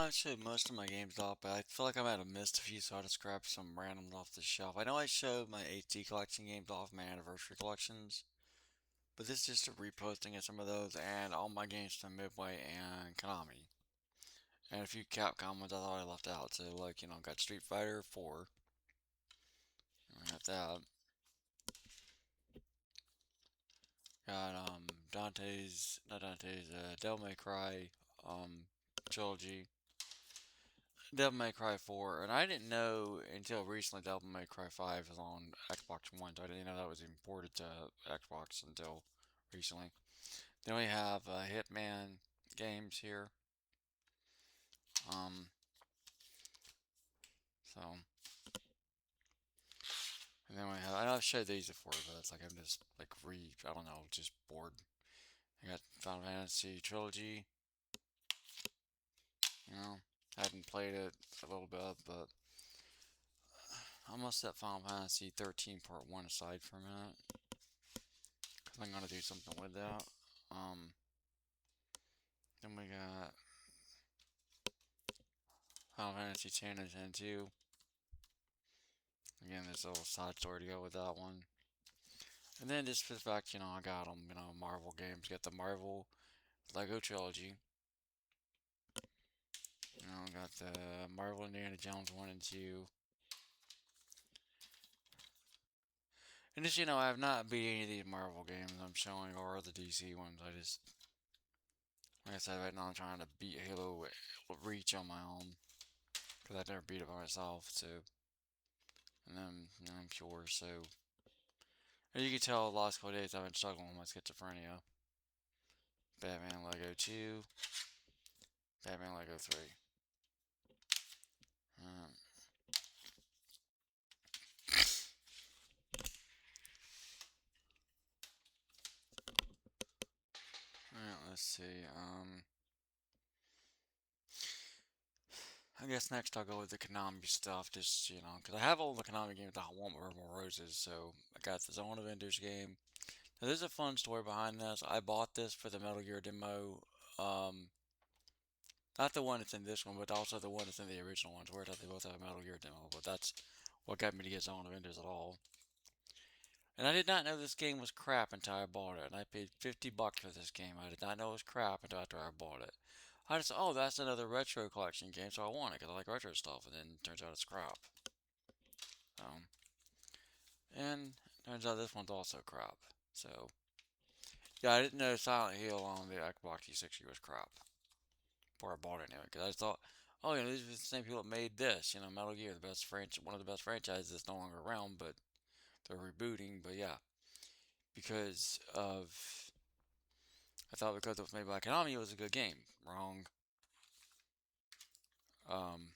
I showed most of my games off, but I feel like I might have missed a few, so I just grabbed some randoms off the shelf. I know I showed my HD collection games off my anniversary collections, but this is just a reposting of some of those and all my games from Midway and Konami. And a few Capcom ones I thought I left out. So, like, got Street Fighter 4. I got that. Got, not Dante's, Devil May Cry, um, trilogy. Devil May Cry 4, and I didn't know until recently Devil May Cry 5 is on Xbox One, so I didn't know that was imported to Xbox until recently. Then we have Hitman games here. Um, so, and then we have, I know I've showed these before, but it's like I'm just like I don't know, just bored. I got Final Fantasy Trilogy, you know, I hadn't played it a little bit, but I'm gonna set Final Fantasy 13 Part 1 aside for a minute, because I'm gonna do something with that. Um, Then we got Final Fantasy 10 and 10 2. Again, there's a little side story to go with that one. And then just for the fact, I got them, Marvel games. Got the Marvel Lego Trilogy. Got the Marvel Indiana Jones 1 and 2. And just, I have not beat any of these Marvel games I'm showing or the DC ones. Like I said, right now I'm trying to beat Halo Reach on my own. Because I never beat it by myself, so. And then, I'm sure, so. As you can tell, the last couple of days I've been struggling with my schizophrenia. Batman Lego 2, Batman Lego 3. Um, Alright, let's see. I guess next I'll go with the Konami stuff, just, because I have all the Konami games that I want more Roses, so I got the Zone of Enders game. Now, there's a fun story behind this. I bought this for the Metal Gear demo, um, not the one that's in this one, but also the one that's in the original ones, where they both have a Metal Gear demo, but that's what got me to get Zone of Enders at all. And I did not know this game was crap until I bought it. And I paid $50 for this game. I did not know it was crap until after I bought it. I just, oh, that's another retro collection game, so I want it because I like retro stuff. And then it turns out it's crap. Um, and turns out this one's also crap. So, yeah, I didn't know Silent Hill on the Xbox 360 was crap before I bought it anyway. Because I just thought, oh, these are the same people that made this. Metal Gear, one of the best franchises that's no longer around, but they're rebooting. But yeah, because of I thought because it was made by Konami, it was a good game. Wrong. Um,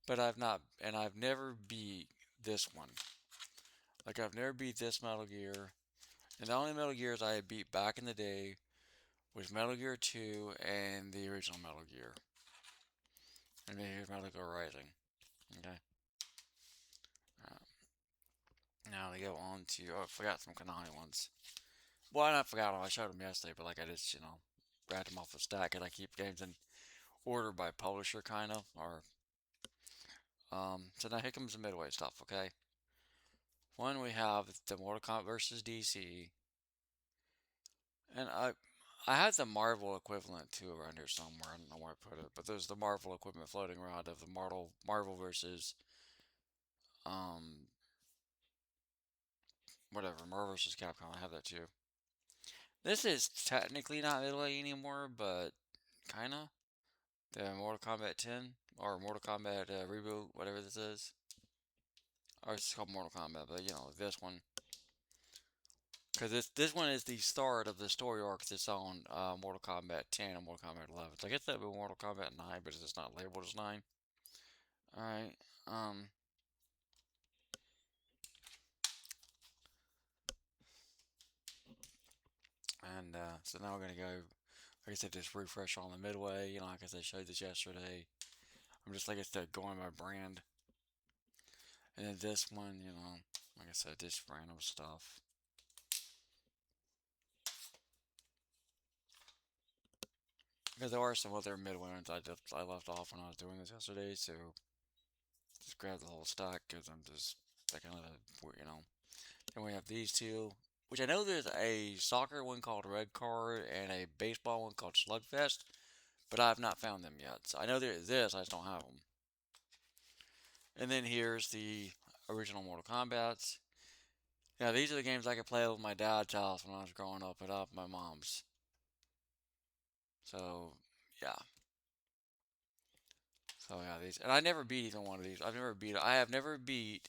but I've never beat this one. Like, I've never beat this Metal Gear. And the only Metal Gears I had beat back in the day was Metal Gear 2 and the original Metal Gear. And then here's Metal Gear Rising. Okay. Uh, Now they go on to, I forgot some Konami ones. Well, I not forgot them. I showed them yesterday, but like I just, grabbed them off the stack and I keep games in order by publisher, kind of, or so now here comes the midway stuff, okay? One, we have the Mortal Kombat versus DC, and I had the Marvel equivalent too around here somewhere. I don't know where I put it, but there's the Marvel equipment floating around of the Marvel versus um whatever Marvel versus Capcom. I have that too. This is technically not midway anymore, but kinda the Mortal Kombat 10 or Mortal Kombat reboot, whatever this is. Or it's called Mortal Kombat, but this one. Because this one is the start of the story arc that's on Mortal Kombat 10 and Mortal Kombat 11. So I guess that would be Mortal Kombat 9, but it's not labeled as 9. Alright, and so now we're going to go, like I said, just refresh on the midway. Like I said, I showed this yesterday. I'm just, like I said, going by brand. And then this one, like I said, just random stuff. There are some other midway ones I left off when I was doing this yesterday, so just grab the whole stack because I'm just that kind of Then we have these two, which I know there's a soccer one called Red Card and a baseball one called Slugfest, but I have not found them yet. So I know there is this, I just don't have them. And then here's the original Mortal Kombat's. Yeah, these are the games I could play with my dad's house when I was growing up, and up my mom's. So yeah, these, and I never beat either one of these. I have never beat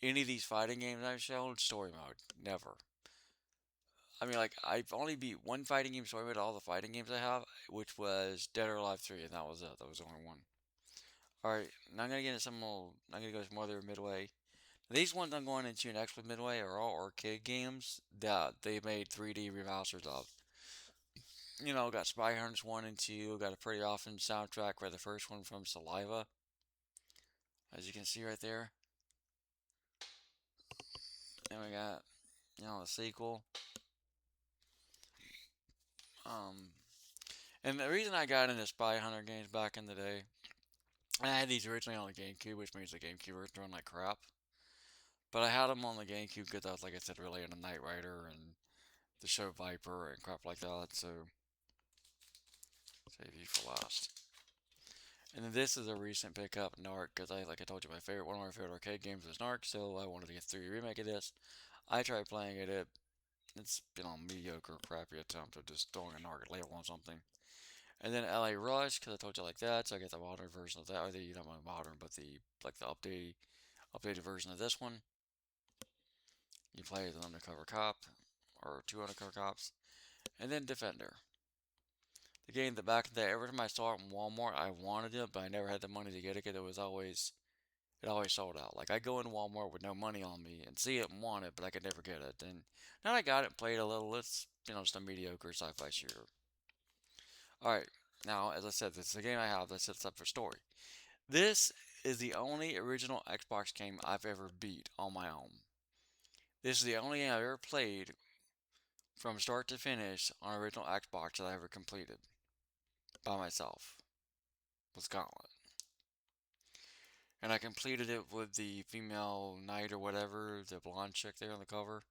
any of these fighting games I've shown story mode. Never. I mean, like I've only beat one fighting game story mode. All the fighting games I have, which was Dead or Alive 3, and that was it. That was the only one. All right, now I'm gonna get into some more. I'm gonna go some other midway. These ones I'm going into next with midway are all arcade games that they made 3D remasters of. Got Spy Hunters 1 and 2, got a pretty awesome soundtrack for the first one from Saliva, as you can see right there. And we got, the sequel. Um, and the reason I got into Spy Hunter games back in the day, I had these originally on the GameCube, which means the GameCube version run like crap. But I had them on the GameCube because I was, like I said, really into Knight Rider and the show Viper and crap like that. So, save you for last. And then this is a recent pickup, Narc, because like I told you, one of my favorite arcade games was Narc, so I wanted to get the 3D remake of this. I tried playing it's been a mediocre, crappy attempt of just throwing a Narc label on something. And then LA Rush, because I told you like that, so I get the modern version of that, or the, not modern, but the updated version of this one. You play as an undercover cop, or two undercover cops, and then Defender. The game that back in the day, every time I saw it in Walmart, I wanted it, but I never had the money to get it because it always sold out. Like I go in Walmart with no money on me and see it and want it, but I could never get it. And now I got it, played a little. It's just a mediocre sci-fi shooter. All right, now as I said, this is a game I have that sets up for story. This is the only original Xbox game I've ever beat on my own. This is the only game I've ever played from start to finish on original Xbox that I ever completed by myself. Was Gauntlet. And I completed it with the female knight or whatever, the blonde chick there on the cover.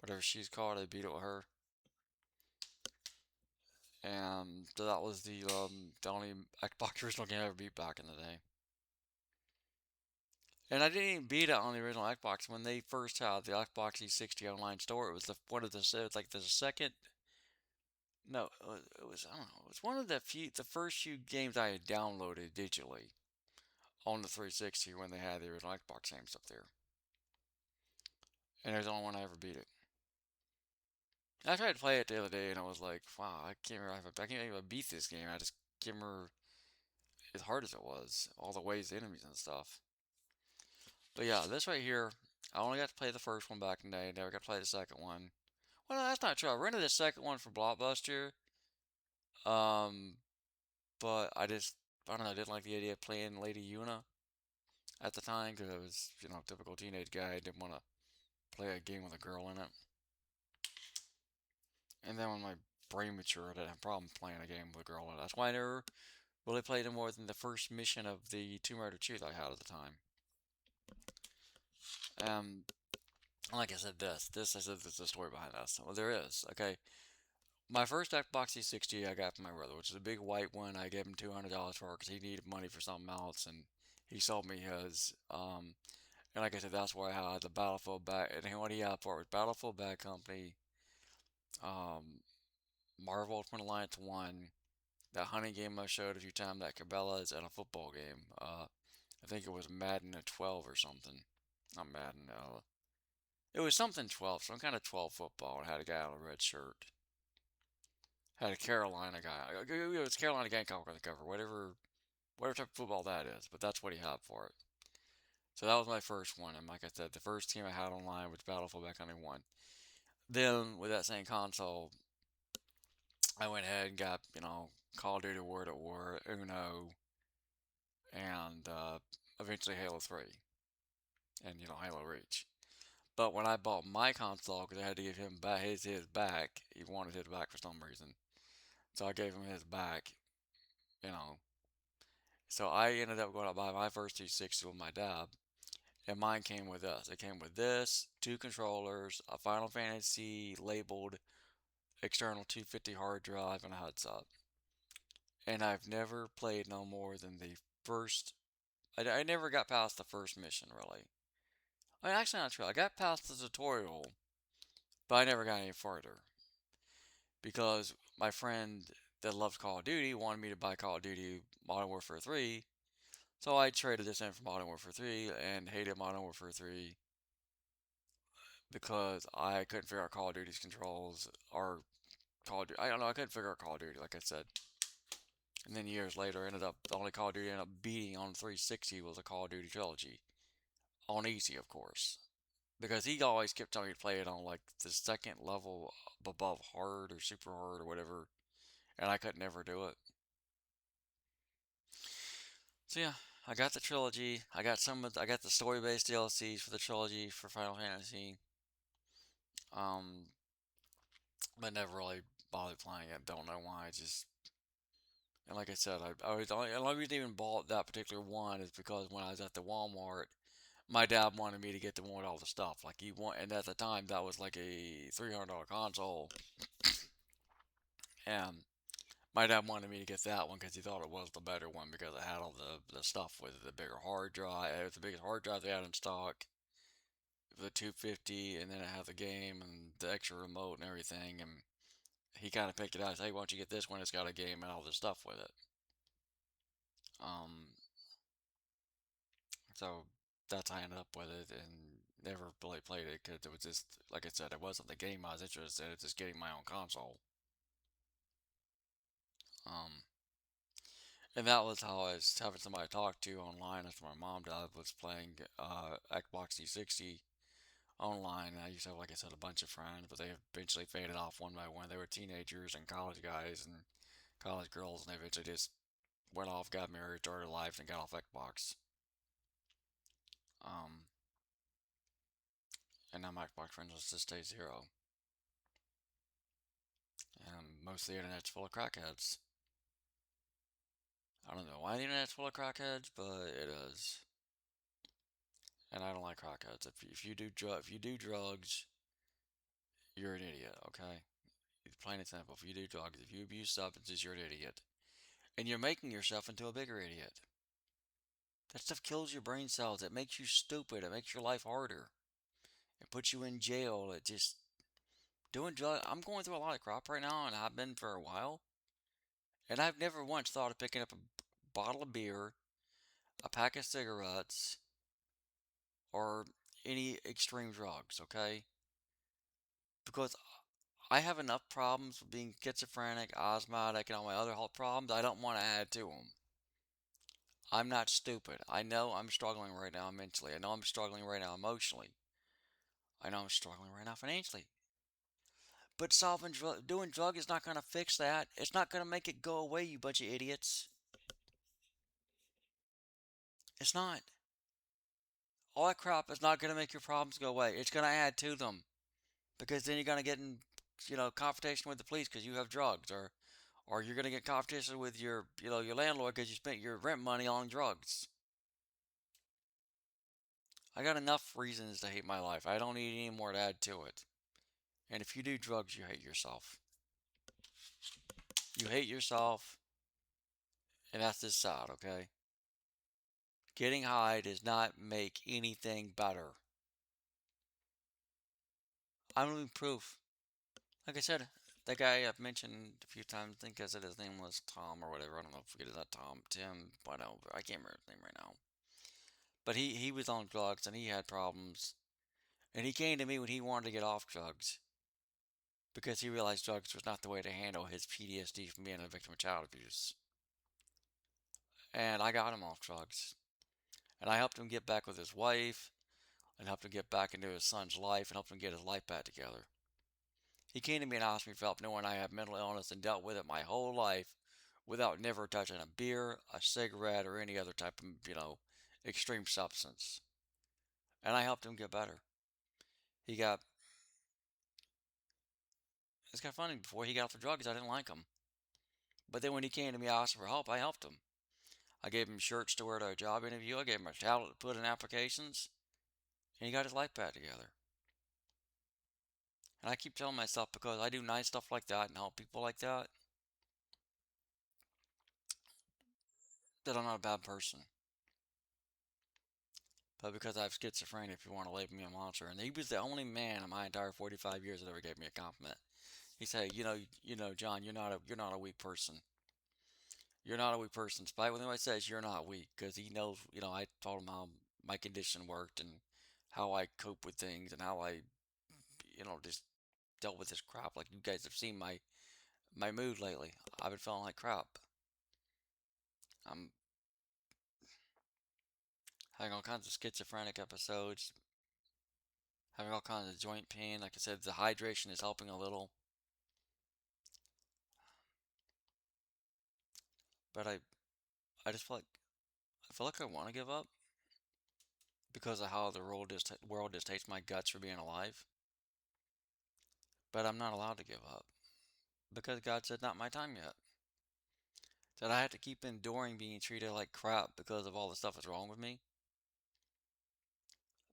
Whatever she's called, I beat it with her. And so that was the only Xbox original game I ever beat back in the day. And I didn't even beat it on the original Xbox when they first had the Xbox 360 online store. It was it's like the second. No, it was I don't know. It was one of the first few games I had downloaded digitally on the 360 when they had the original Xbox games up there. And it was the only one I ever beat it. I tried to play it the other day and I was like, wow, I can't even beat this game. I just can't remember as hard as it was, all the ways, the enemies and stuff. But yeah, this right here, I only got to play the first one back in the day. Never got to play the second one. Well, no, that's not true. I rented the second one for Blockbuster. Um, but I don't know, I didn't like the idea of playing Lady Una at the time because I was, typical teenage guy. I didn't want to play a game with a girl in it. And then when my brain matured, I had a problem playing a game with a girl in it. That's why I never really played it more than the first mission of the Tomb Raider 2 that I had at the time. Um, like I said, I said there's a story behind this. Well, there is. Okay, my first Xbox 360 I got from my brother, which is a big white one. I gave him $200 for it because he needed money for something else, and he sold me his. And like I said, that's where I had the Battlefield Bad, and what he had for it was Battlefield Bad Company, um, Marvel Ultimate Alliance 1, that hunting game I showed a few times, that Cabela's, and a football game. I think it was Madden at 12 or something. Not Madden, no. It was something 12, some kind of 12 football. It had a guy on a red shirt. Had a Carolina guy. It was Carolina Gamecock on the cover. Whatever type of football that is, but that's what he had for it. So that was my first one, and like I said, the first team I had online was Battlefield back on 1. Then with that same console, I went ahead and got Call of Duty World at War, Uno, and eventually Halo 3, and Halo Reach. But when I bought my console, because I had to give him back his back, he wanted his back for some reason. So I gave him his back, you know. So I ended up going to buy my first 260 with my dad, and mine came with this. It came with this, two controllers, a Final Fantasy labeled external 250 hard drive, and a headset. And I've never played no more than the first. I never got past the first mission, really. I mean, actually, not true. I got past the tutorial, but I never got any further because my friend that loves Call of Duty wanted me to buy Call of Duty Modern Warfare 3. So I traded this in for Modern Warfare 3 and hated Modern Warfare 3 because I couldn't figure out Call of Duty's controls or Call of Duty. I don't know. I couldn't figure out Call of Duty, like I said. And then years later, ended up the only Call of Duty I ended up beating on 360 was a Call of Duty trilogy on easy, of course, because he always kept telling me to play it on like the second level above hard or super hard or whatever, and I could never do it. So yeah, I got the trilogy. I got the story-based DLCs for the trilogy for Final Fantasy. Um, but never really bothered playing it. Don't know why. Just and like I said, I was the only reason I even bought that particular one is because when I was at the Walmart, my dad wanted me to get the one with all the stuff. Like he want, and at the time that was like a $300 console, and my dad wanted me to get that one because he thought it was the better one because it had all the stuff with it, the bigger hard drive. It was the biggest hard drive they had in stock, the 250, and then it had the game and the extra remote and everything. And he kind of picked it out. He said, "Hey, why don't you get this one? It's got a game and all this stuff with it." Um, so that's how I ended up with it and never really played it because it was just like I said, it wasn't the game I was interested in. It's just getting my own console. Um, and that was how I was having somebody to talk to online after my mom died was playing Xbox 360 online. And I used to have, like I said, a bunch of friends, but they eventually faded off one by one. They were teenagers and college guys and college girls, and they eventually just went off, got married, started life, and got off Xbox. Um, and now my Xbox friends is just day zero. And most of the internet's full of crackheads. I don't know why the internet's full of crackheads, but it is. And I don't like crackheads. If you do drugs, you're an idiot. Okay, it's plain and simple. If you do drugs, if you abuse substances, you're an idiot, and you're making yourself into a bigger idiot. That stuff kills your brain cells. It makes you stupid. It makes your life harder. It puts you in jail. It just doing drugs. I'm going through a lot of crap right now, and I've been for a while. And I've never once thought of picking up a bottle of beer, a pack of cigarettes, or any extreme drugs, okay? Because I have enough problems with being schizophrenic, asthmatic, and all my other health problems. I don't want to add to them. I'm not stupid. I know I'm struggling right now mentally. I know I'm struggling right now emotionally. I know I'm struggling right now financially. But doing drug is not going to fix that. It's not going to make it go away, you bunch of idiots. It's not. All that crap is not going to make your problems go away. It's going to add to them because then you're going to get in, confrontation with the police because you have drugs, or you're going to get competition with your landlord because you spent your rent money on drugs. I got enough reasons to hate my life. I don't need any more to add to it. And if you do drugs, you hate yourself. You hate yourself, and that's just sad, okay? Getting high does not make anything better. I'm living proof. Like I said, that guy I've mentioned a few times, I think I said his name was Tom or whatever. I don't know if it is that Tom, Tim, whatever. I can't remember his name right now. But he was on drugs and he had problems. And he came to me when he wanted to get off drugs because he realized drugs was not the way to handle his PTSD from being a victim of child abuse. And I got him off drugs. And I helped him get back with his wife and helped him get back into his son's life and helped him get his life back together. He came to me and asked me for help knowing I have mental illness and dealt with it my whole life without never touching a beer, a cigarette, or any other type of, extreme substance. And I helped him get better. He got, it's kind of funny, before he got off the drugs, I didn't like him. But then when he came to me asking for help, I helped him. I gave him shirts to wear to a job interview. I gave him a tablet to put in applications, and he got his life back together. And I keep telling myself because I do nice stuff like that and help people like that, that I'm not a bad person. But because I have schizophrenia, if you want to label me a monster, and he was the only man in my entire 45 years that ever gave me a compliment. He said, John, you're not a weak person. You're not a weak person. Despite what anybody says, you're not weak because he knows. I told him how my condition worked and how I cope with things and how I, just dealt with this crap. Like you guys have seen my mood lately. I've been feeling like crap. I'm having all kinds of schizophrenic episodes, having all kinds of joint pain. Like I said, the hydration is helping a little, but I just feel like I want to give up because of how the world just hates my guts for being alive. But I'm not allowed to give up because God said not my time yet. That I have to keep enduring being treated like crap because of all the stuff that's wrong with me.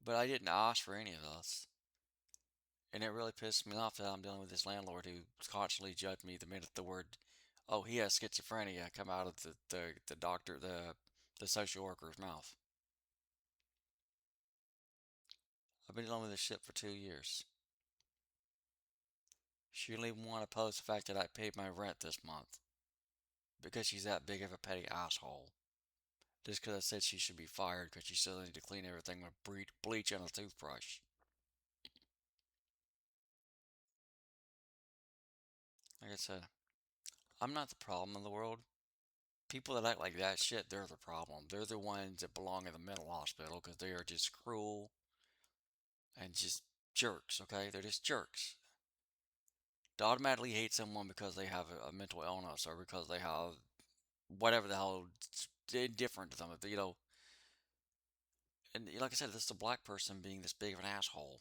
But I didn't ask for any of this. And it really pissed me off that I'm dealing with this landlord who constantly judged me the minute the word, oh, he has schizophrenia, come out of the doctor, the social worker's mouth. I've been dealing with this shit for 2 years. She didn't even want to post the fact that I paid my rent this month because she's that big of a petty asshole. Just because I said she should be fired because she still needed to clean everything with bleach and a toothbrush. Like I said, I'm not the problem in the world. People that act like that shit, they're the problem. They're the ones that belong in the mental hospital because they are just cruel and just jerks, okay? They're just jerks. To automatically hate someone because they have a mental illness or because they have whatever the hell different to them. And like I said, this is a black person being this big of an asshole.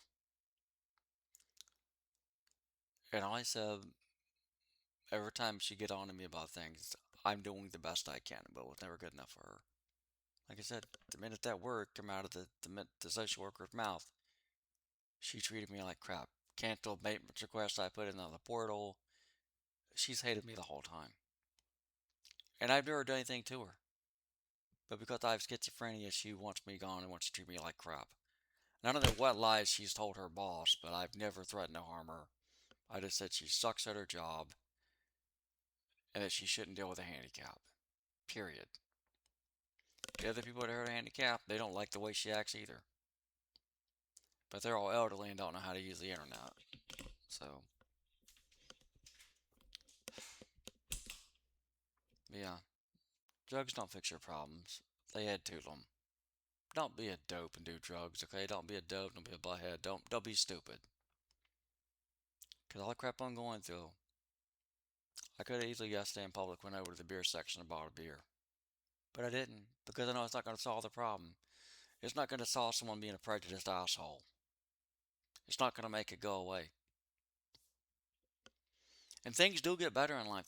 And all I said every time she get on to me about things, I'm doing the best I can, but it was never good enough for her. Like I said, the minute that word came out of the social worker's mouth, she treated me like crap. Canceled maintenance requests I put in on the portal. She's hated me the whole time. And I've never done anything to her. But because I have schizophrenia, she wants me gone and wants to treat me like crap. And I don't know what lies she's told her boss, but I've never threatened to harm her. I just said she sucks at her job and that she shouldn't deal with a handicap. Period. The other people that are handicapped, they don't like the way she acts either. But they're all elderly and don't know how to use the internet. So, yeah. Drugs don't fix your problems. They add to them. Don't be a dope and do drugs, okay? Don't be a dope, don't be a butthead. Don't be stupid. Cause all the crap I'm going through, I could have easily yesterday in public went over to the beer section and bought a beer. But I didn't, because I know it's not going to solve the problem. It's not going to solve someone being a prejudiced asshole. It's not going to make it go away. And things do get better in life.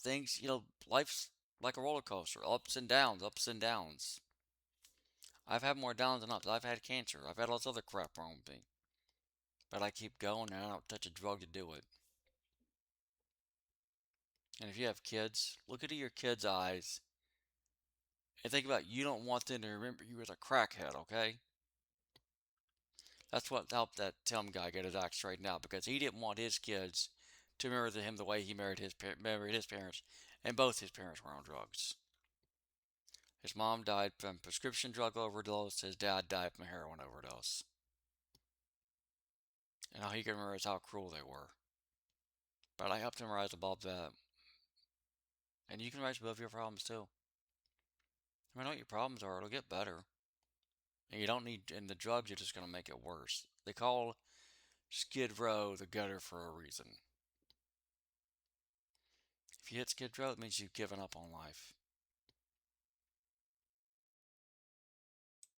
Life's like a roller coaster, ups and downs, ups and downs. I've had more downs than ups. I've had cancer. I've had all this other crap wrong with me. But I keep going and I don't touch a drug to do it. And if you have kids, look into your kids' eyes and think about you don't want them to remember you as a crackhead, okay? That's what helped that Tim guy get his act straightened out because he didn't want his kids to remember him the way he married his parents, and both his parents were on drugs. His mom died from prescription drug overdose. His dad died from a heroin overdose. And all he can remember is how cruel they were. But I helped him rise above that. And you can rise above your problems too. I mean, what your problems are, it'll get better. And you don't need, and the drugs are just going to make it worse. They call Skid Row the gutter for a reason. If you hit Skid Row, it means you've given up on life.